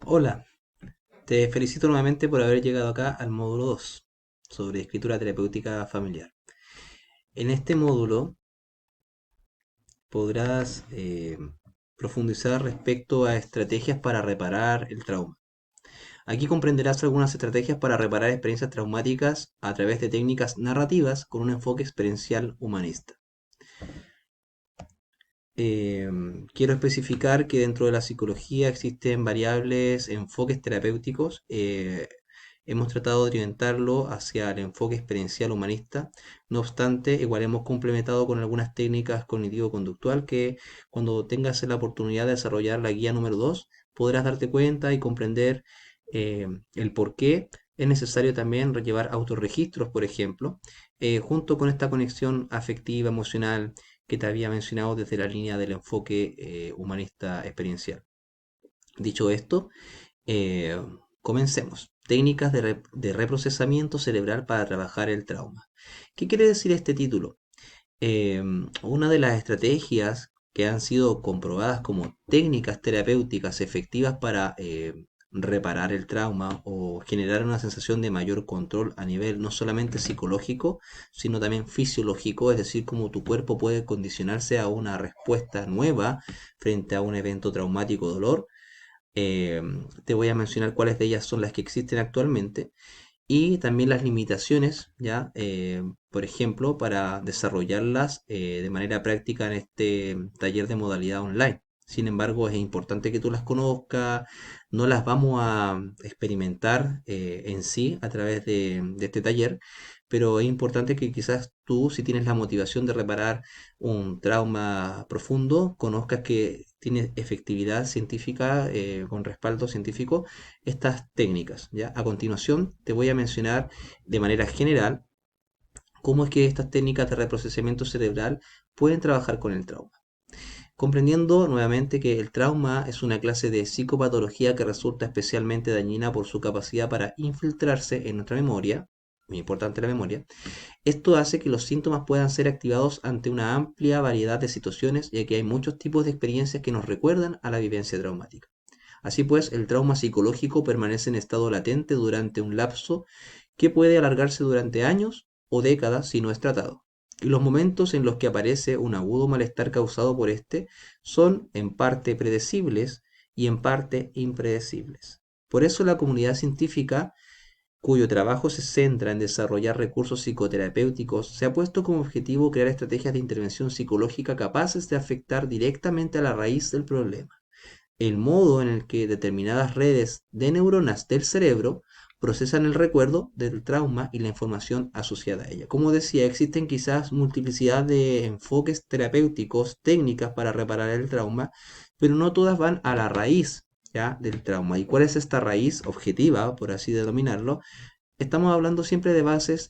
Hola, te felicito nuevamente por haber llegado acá al módulo 2 sobre escritura terapéutica familiar. En este módulo podrás profundizar respecto a estrategias para reparar el trauma. Aquí comprenderás algunas estrategias para reparar experiencias traumáticas a través de técnicas narrativas con un enfoque experiencial humanista. Quiero especificar que dentro de la psicología existen variables enfoques terapéuticos. Hemos tratado de orientarlo hacia el enfoque experiencial humanista. No obstante, igual hemos complementado con algunas técnicas cognitivo-conductual que cuando tengas la oportunidad de desarrollar la guía número 2 podrás darte cuenta y comprender el por qué es necesario también llevar autorregistros, por ejemplo, junto con esta conexión afectiva, emocional que te había mencionado desde la línea del enfoque humanista experiencial. Dicho esto, eh, comencemos. Técnicas de reprocesamiento cerebral para trabajar el trauma. ¿Qué quiere decir este título? Una de las estrategias que han sido comprobadas como técnicas terapéuticas efectivas para reparar el trauma o generar una sensación de mayor control a nivel no solamente psicológico, sino también fisiológico, es decir, cómo tu cuerpo puede condicionarse a una respuesta nueva frente a un evento traumático o dolor. Te voy a mencionar cuáles de ellas son las que existen actualmente y también las limitaciones, ¿ya? Por ejemplo, para desarrollarlas de manera práctica en este taller de modalidad online. Sin embargo, es importante que tú las conozcas, no las vamos a experimentar en sí a través de este taller, pero es importante que quizás tú, si tienes la motivación de reparar un trauma profundo, conozcas que tiene efectividad científica con respaldo científico estas técnicas, ¿ya? A continuación te voy a mencionar de manera general cómo es que estas técnicas de reprocesamiento cerebral pueden trabajar con el trauma. Comprendiendo nuevamente que el trauma es una clase de psicopatología que resulta especialmente dañina por su capacidad para infiltrarse en nuestra memoria, muy importante la memoria. Esto hace que los síntomas puedan ser activados ante una amplia variedad de situaciones, ya que hay muchos tipos de experiencias que nos recuerdan a la vivencia traumática. Así pues, el trauma psicológico permanece en estado latente durante un lapso que puede alargarse durante años o décadas si no es tratado. Y los momentos en los que aparece un agudo malestar causado por este son en parte predecibles y en parte impredecibles. Por eso la comunidad científica, cuyo trabajo se centra en desarrollar recursos psicoterapéuticos, se ha puesto como objetivo crear estrategias de intervención psicológica capaces de afectar directamente a la raíz del problema, el modo en el que determinadas redes de neuronas del cerebro procesan el recuerdo del trauma y la información asociada a ella. Como decía, existen quizás multiplicidad de enfoques terapéuticos, técnicas para reparar el trauma, pero no todas van a la raíz, ¿ya?, del trauma. ¿Y cuál es esta raíz objetiva, por así denominarlo? Estamos hablando siempre de bases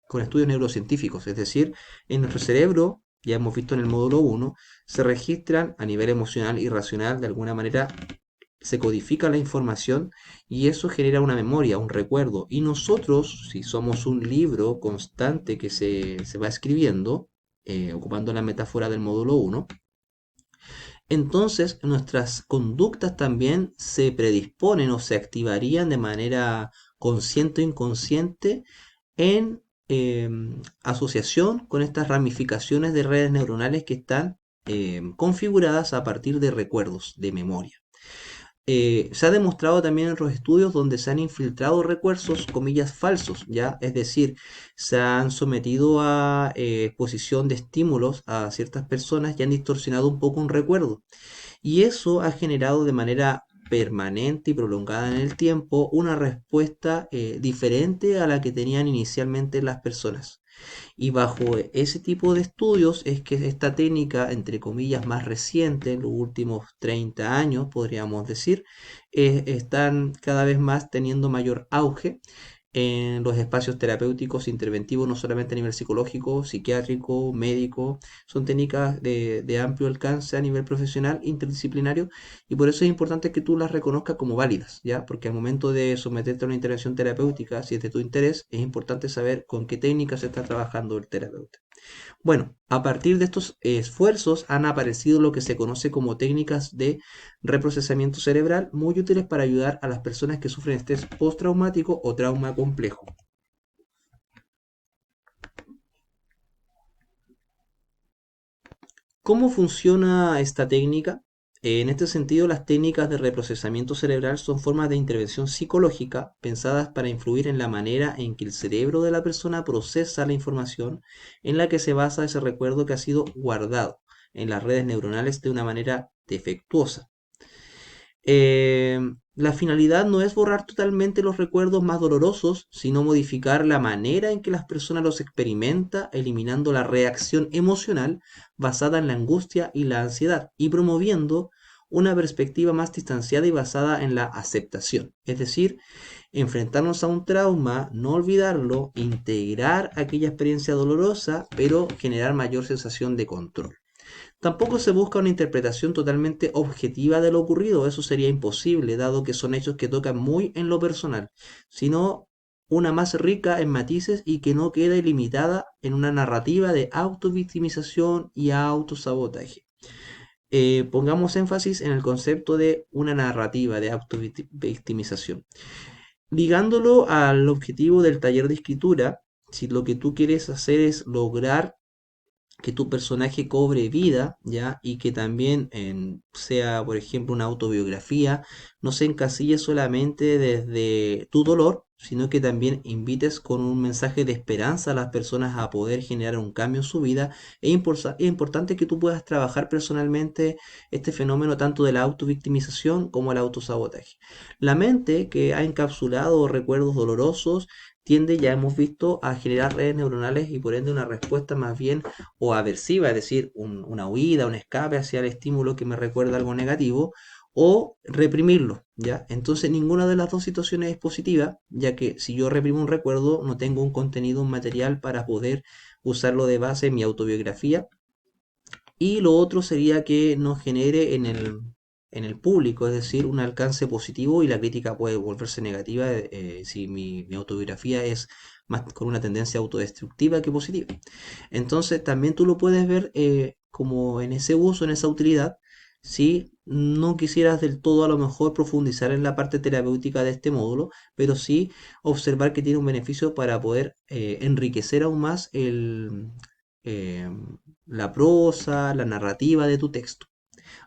con estudios neurocientíficos, es decir, en nuestro cerebro, ya hemos visto en el módulo 1, se registran a nivel emocional y racional, de alguna manera se codifica la información y eso genera una memoria, un recuerdo. Y nosotros, si somos un libro constante que se va escribiendo, ocupando la metáfora del módulo 1, entonces nuestras conductas también se predisponen o se activarían de manera consciente o inconsciente en asociación con estas ramificaciones de redes neuronales que están configuradas a partir de recuerdos, de memoria. Se ha demostrado también en otros estudios donde se han infiltrado recuerdos, comillas, falsos, ¿ya? Es decir, se han sometido a exposición de estímulos a ciertas personas y han distorsionado un poco un recuerdo. Y eso ha generado de manera permanente y prolongada en el tiempo una respuesta diferente a la que tenían inicialmente las personas. Y bajo ese tipo de estudios es que esta técnica, entre comillas, más reciente, en los últimos 30 años, podríamos decir, están cada vez más teniendo mayor auge en los espacios terapéuticos interventivos, no solamente a nivel psicológico, psiquiátrico, médico. Son técnicas de amplio alcance a nivel profesional, interdisciplinario, y por eso es importante que tú las reconozcas como válidas, ¿ya? Porque al momento de someterte a una intervención terapéutica, si es de tu interés, es importante saber con qué técnica se está trabajando el terapeuta. Bueno, a partir de estos esfuerzos han aparecido lo que se conoce como técnicas de reprocesamiento cerebral muy útiles para ayudar a las personas que sufren estrés postraumático o trauma complejo. ¿Cómo funciona esta técnica? En este sentido, las técnicas de reprocesamiento cerebral son formas de intervención psicológica pensadas para influir en la manera en que el cerebro de la persona procesa la información en la que se basa ese recuerdo que ha sido guardado en las redes neuronales de una manera defectuosa. Eh, la finalidad no es borrar totalmente los recuerdos más dolorosos, sino modificar la manera en que las personas los experimenta, eliminando la reacción emocional basada en la angustia y la ansiedad y promoviendo una perspectiva más distanciada y basada en la aceptación. Es decir, enfrentarnos a un trauma, no olvidarlo, integrar aquella experiencia dolorosa, pero generar mayor sensación de control. Tampoco se busca una interpretación totalmente objetiva de lo ocurrido, eso sería imposible, dado que son hechos que tocan muy en lo personal, sino una más rica en matices y que no quede limitada en una narrativa de autovictimización y autosabotaje. Pongamos énfasis en el concepto de una narrativa de autovictimización. Ligándolo al objetivo del taller de escritura, si lo que tú quieres hacer es lograr que tu personaje cobre vida, ¿ya? Y que también sea, por ejemplo, una autobiografía, no se encasille solamente desde tu dolor, sino que también invites con un mensaje de esperanza a las personas a poder generar un cambio en su vida. Es importante que tú puedas trabajar personalmente este fenómeno tanto de la autovictimización como el autosabotaje. La mente que ha encapsulado recuerdos dolorosos tiende, ya hemos visto, a generar redes neuronales y por ende una respuesta más bien o aversiva, es decir, una huida, un escape hacia el estímulo que me recuerda algo negativo, o reprimirlo, ¿ya? Entonces ninguna de las dos situaciones es positiva, ya que si yo reprimo un recuerdo, no tengo un contenido, un material para poder usarlo de base en mi autobiografía, y lo otro sería que nos genere en el público, es decir, un alcance positivo y la crítica puede volverse negativa si mi autobiografía es más con una tendencia autodestructiva que positiva. Entonces también tú lo puedes ver como en ese uso, en esa utilidad, si no quisieras del todo a lo mejor profundizar en la parte terapéutica de este módulo, pero sí observar que tiene un beneficio para poder enriquecer aún más eh, la prosa, la narrativa de tu texto.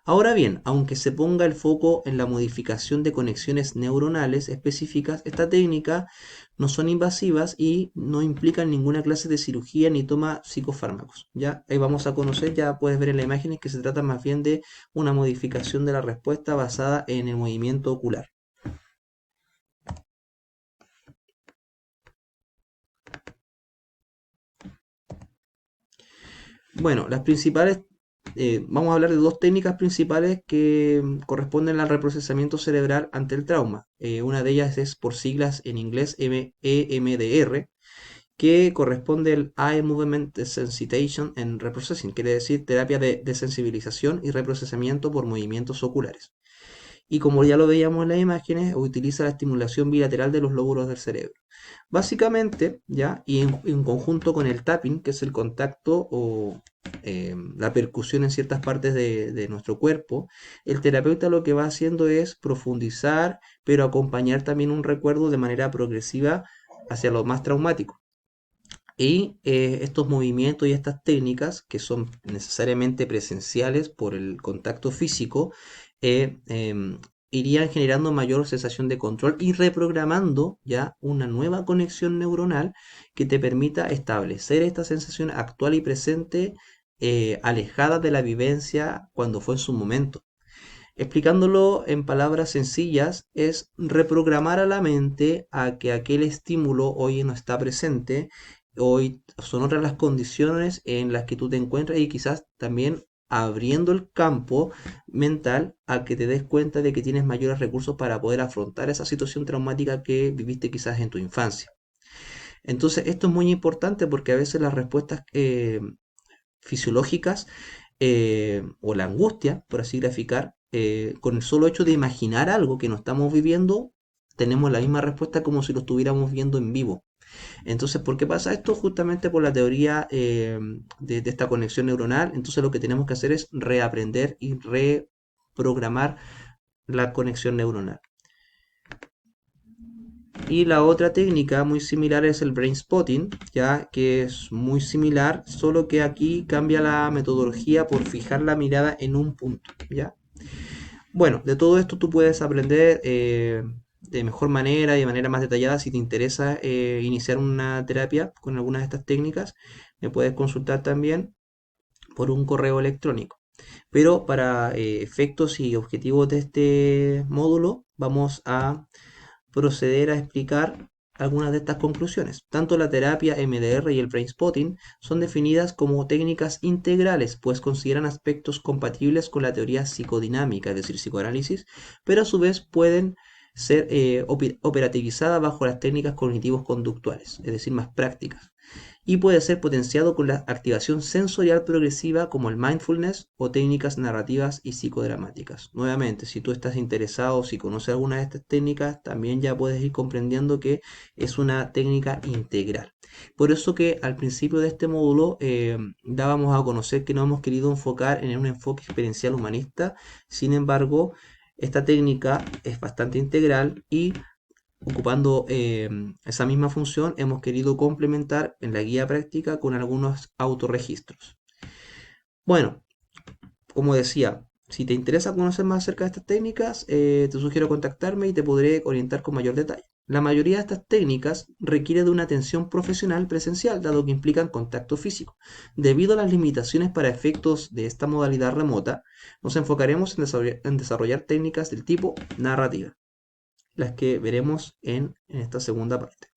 Ahora bien, aunque se ponga el foco en la modificación de conexiones neuronales específicas, esta técnica no son invasivas y no implican ninguna clase de cirugía ni toma psicofármacos. Ya ahí vamos a conocer, ya puedes ver en la imagen que se trata más bien de una modificación de la respuesta basada en el movimiento ocular. Bueno, las principales, vamos a hablar de dos técnicas principales que corresponden al reprocesamiento cerebral ante el trauma. Una de ellas es por siglas en inglés EMDR, que corresponde al Eye Movement Desensitization and Reprocessing, quiere decir terapia de desensibilización y reprocesamiento por movimientos oculares. Y como ya lo veíamos en las imágenes, utiliza la estimulación bilateral de los lóbulos del cerebro. Básicamente, ya, y en conjunto con el tapping, que es el contacto o la percusión en ciertas partes de nuestro cuerpo, el terapeuta lo que va haciendo es profundizar, pero acompañar también un recuerdo de manera progresiva hacia lo más traumático. Y estos movimientos y estas técnicas, que son necesariamente presenciales por el contacto físico, irían generando mayor sensación de control y reprogramando ya una nueva conexión neuronal que te permita establecer esta sensación actual y presente, alejada de la vivencia cuando fue en su momento. Explicándolo en palabras sencillas, es reprogramar a la mente a que aquel estímulo hoy no está presente, hoy son otras las condiciones en las que tú te encuentras y quizás también abriendo el campo mental a que te des cuenta de que tienes mayores recursos para poder afrontar esa situación traumática que viviste quizás en tu infancia. Entonces, esto es muy importante porque a veces las respuestas fisiológicas o la angustia, por así graficar, con el solo hecho de imaginar algo que no estamos viviendo, tenemos la misma respuesta como si lo estuviéramos viendo en vivo. Entonces, ¿por qué pasa esto? Justamente por la teoría de esta conexión neuronal. Entonces, lo que tenemos que hacer es reaprender y reprogramar la conexión neuronal. Y la otra técnica muy similar es el brain spotting, ya que es muy similar, solo que aquí cambia la metodología por fijar la mirada en un punto, ¿ya? Bueno, de todo esto tú puedes aprender de mejor manera y de manera más detallada. Si te interesa iniciar una terapia con alguna de estas técnicas, me puedes consultar también por un correo electrónico. Pero para efectos y objetivos de este módulo, vamos a proceder a explicar algunas de estas conclusiones. Tanto la terapia MDR y el brainspotting son definidas como técnicas integrales, pues consideran aspectos compatibles con la teoría psicodinámica, es decir, psicoanálisis, pero a su vez pueden ser operativizadas bajo las técnicas cognitivos conductuales, es decir, más prácticas, y puede ser potenciado con la activación sensorial progresiva como el mindfulness o técnicas narrativas y psicodramáticas. Nuevamente, si tú estás interesado, si conoces alguna de estas técnicas, también ya puedes ir comprendiendo que es una técnica integral. Por eso que al principio de este módulo dábamos a conocer que no hemos querido enfocar en un enfoque experiencial humanista, sin embargo, esta técnica es bastante integral y ocupando esa misma función, hemos querido complementar en la guía práctica con algunos autorregistros. Bueno, como decía, si te interesa conocer más acerca de estas técnicas, te sugiero contactarme y te podré orientar con mayor detalle. La mayoría de estas técnicas requiere de una atención profesional presencial, dado que implican contacto físico. Debido a las limitaciones para efectos de esta modalidad remota, nos enfocaremos en desarrollar técnicas del tipo narrativa, las que veremos en esta segunda parte.